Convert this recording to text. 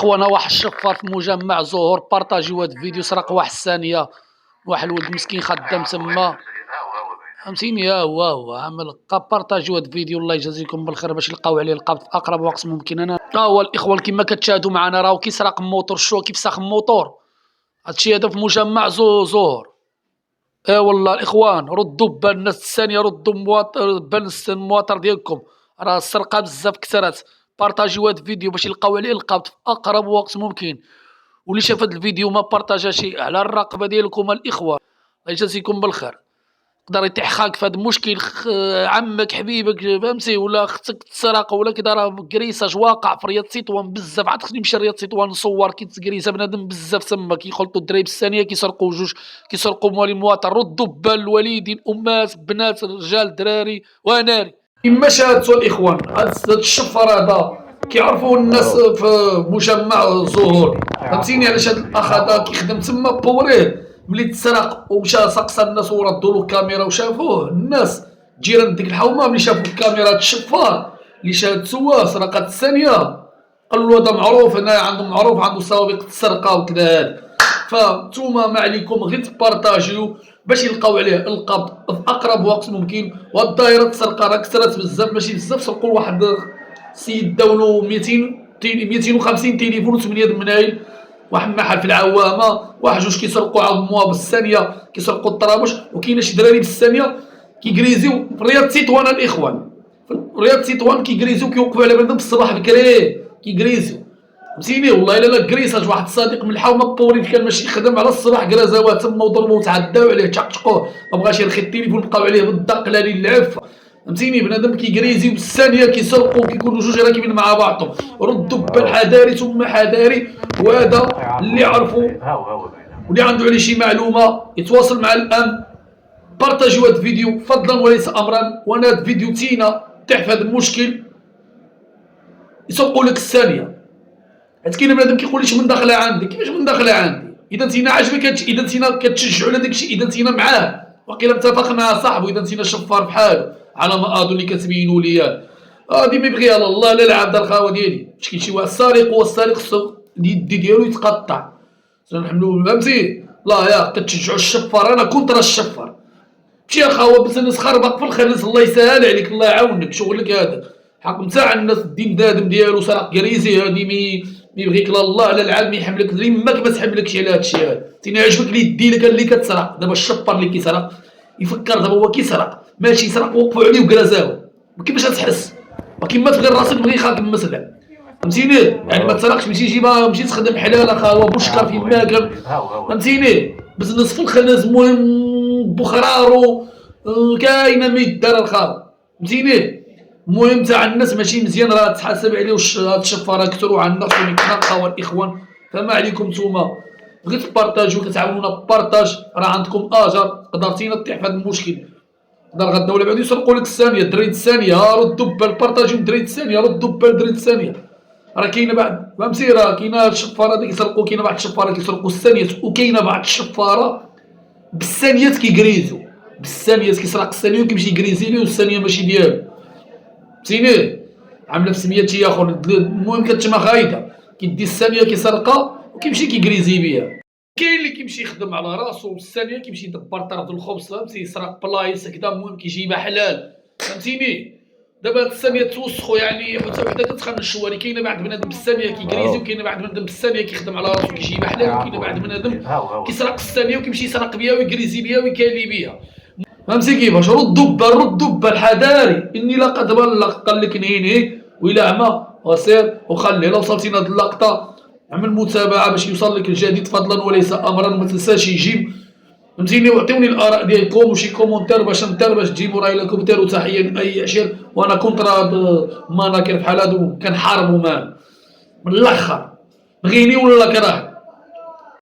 الاخوان واحد الشفار في مجمع زهور بارطاجيو هاد الفيديو، سرق واحد الثانيه، واحد الولد مسكين خدام تما، فهمتيني. هو عمل بارطاجيو هاد الفيديو، الله يجازيكم بالخير باش يلقاو عليه القبض في اقرب وقت ممكن. انا هو الاخوان كما كتشاهدوا معنا راهو كيسرق موتور، شو كيف ساخ موتور، هادشي هذا في مجمع زهور. والله الاخوان ردوا بال الناس الثانيه، ردوا بال المواطر ديالكم، راه السرقه بزاف كثرات. بارطاجيو هاد الفيديو باش يلقاو عليه القبض في اقرب وقت ممكن، واللي شاف هاد الفيديو ما بارطاجاش على الرقبه ديالكم الاخوان، الله يجازيكم بالخير. يقدر يطيح خاك في هاد المشكل، عمك حبيبك فهمتي، ولا اختك تسرق ولا كذا، راه كريساج واقع في رياض تطوان بزاف. عاد خصني نمشي لرياض تطوان نصور كيتكريسا بنادم بزاف تما، كيخلطوا الدراري بالثانيه، كيسرقوا جوج، كيسرقوا موال المواطن. ردوا بال الوالدين، امات، بنات، رجال، دراري وناري. كما شاهدتوا الاخوان، هاد الشفر هذا كيعرفوا الناس في مجمع زهور، فهمتيني. علاش هاد الاخ هذا كيخدم تما بوريه، ملي تسرق ومشى سقسى الناس وردوا له الكاميرا وشافوه الناس جيران ديك الحومه، ملي شافوا الكاميرا الشفار اللي شاهدتوه سرقات الثانيه، قالوا له هذا معروف هنا، عنده معروف، عنده سوابق السرقه وكذا هذا. فانتوما ما عليكم غير تبارطاجيو باش يلقاو عليه القبض في اقرب وقت ممكن. والدائره السرقه راه كثرت بزاف، ماشي بزاف، سرقوا واحد السيد داولو 250 تليفون و8 المنايل، واحد محل في العوامه، واحد جوج كيسرقوا عاود مواب بالثانيه، كيسرقوا الطرابش، وكاين شي دراري بالثانيه كيكريزيو في رياض تطوان الاخوان، في رياض تطوان كيكريزيو، كيوقفوا على بنادم بالصباح بكري كيكريزيو، فهمتيني. والله الا لا كريساج، واحد الصديق من الحومه بوريد كان ماشي يخدم على الصباح، كرازاوات تما وضربوا وتعداو عليه، تشقشقوه، ما بغاش يرخي التليفون، بقاو عليه بالدق لاني العفه، فهمتيني. بنادم كيكريزيو بالثانيه، كيسرقوا، كيكونوا جوج راكبين مع بعضهم. ردوا بالحذاري ثم حذاري. وهذا اللي عرفوا واللي عنده عليه شي معلومه يتواصل مع الامن. بارطاجيو هذا الفيديو فضلا وليس امرا. وانا هذا الفيديو تينا تاع في هذا المشكل يسوقوا لك الثانيه. حيت كاين بنادم كيقول لي اش من داخله عندي، كيفاش من داخله عندي؟ اذا انتينا عاجبك هادشي، اذا انتينا كتشجعوا على داكشي، اذا انتينا معاه، وقيلا متفق مع صاحبه، اذا انتينا شفار بحاله على ما اظن اللي كتبينوا لي هادي ما يبغيها الله لا العبد الخاوه ديالي. باش كاين شي واحد السارق، والسارق خصو اليد ديالو يتقطع، نحملو فهمتي. لا يا كتشجعوا الشفار، انا كونترا الشفار. مشي اخاوه بزنس خربق في الخلص، الله يسهل عليك، الله يعاونك، شغلك هذا حق نتاع الناس، الدين دادم ديالو سرق كريزي، هادي مي يبغيك لا الله لا العالم يحملك، يماك ما تحملكش على هادشي هذا. تينا عجبك اللي يدي اللي كتسرق. دابا الشفار اللي كيسرق يفكر دابا هو كيسرق، ماشي يسرق وقفوا عليه وكرازاو، كيفاش غتحس؟ وكيما تغير راسك بغي خاك مسلع، فهمتيني. يعني ما تسرقش، ماشي جيبها، ماشي تخدم حلال اخاوه بوشكر في ماكل، فهمتيني. بزنس في الخناز المهم بخرارو كاينه ما يدار الخاوه، فهمتيني. المهم تاع الناس ماشي مزيان، راه تحاسب عليه. هاد الشفاره كثروا عندنا خصهم يتنقاو الاخوان. فما عليكم نتوما غير تبارطاجيو، كتعاونونا ببارطاج، راه عندكم اجر. قدرتينا تطيح في هذا المشكل، قدر غدا ولا بعد يسرقوا لك الثانيه، الدريد الثانيه، ردوا بال بارطاجيو الدريد الثانيه، ردوا بال الدريد الثانيه. راه كاينه بعد فهمتي، راه كاينه الشفاره اللي كيسرقوا، كاينه بعض الشفاره كيسرقوا الثانيات، وكاينه بعض الشفاره بالثانيات كيكريزو، بالثانيات كيسرق الثانيه وكيمشي يكريزي ليه، والثانيه ماشي ديالو، فهمتيني. عامله في سميتي اخر. المهم كتما خايده، كيدي الثانيه كيسرقها وكيمشي كيكريزي بها. كاين اللي كيمشي يخدم على راسو، والثانيه كيمشي يدبر طرف الخبز، فهمتي، يسرق بلايص هكذا، المهم كيجيبها حلال، فهمتيني. دابا الثانيه توسخوا يعني، حتى وحده كتخن الشواري. كاينه بعض بنادم بالثانيه كيكريزي، وكاينه بعض بنادم بالثانيه كيخدم على راسو كيجيبها حلال، وكاينه بعض بنادم كيسرق الثانيه وكيمشي يسرق بها ويكريزي بها ويكالي بها، فهمتي كيفاش. ردوا بالحذاري، اني لا قد بلغ. قال لك نهي وإلا عمى وسير وخلي. لا وصلتي لهاد اللقطه عمل متابعه باش يوصل لك الجديد فضلا وليس امرا. ما تنساش يجيب، فهمتيني، وعطيوني الاراء ديالكم وشي كومونتير باش نتر، باش تجيبوا راي لكم. ديروا تحيه لاي عشير، وانا كونترا هاد المناكر بحال هادو كنحاربوا من الاخر، بغيني ولا كرهني.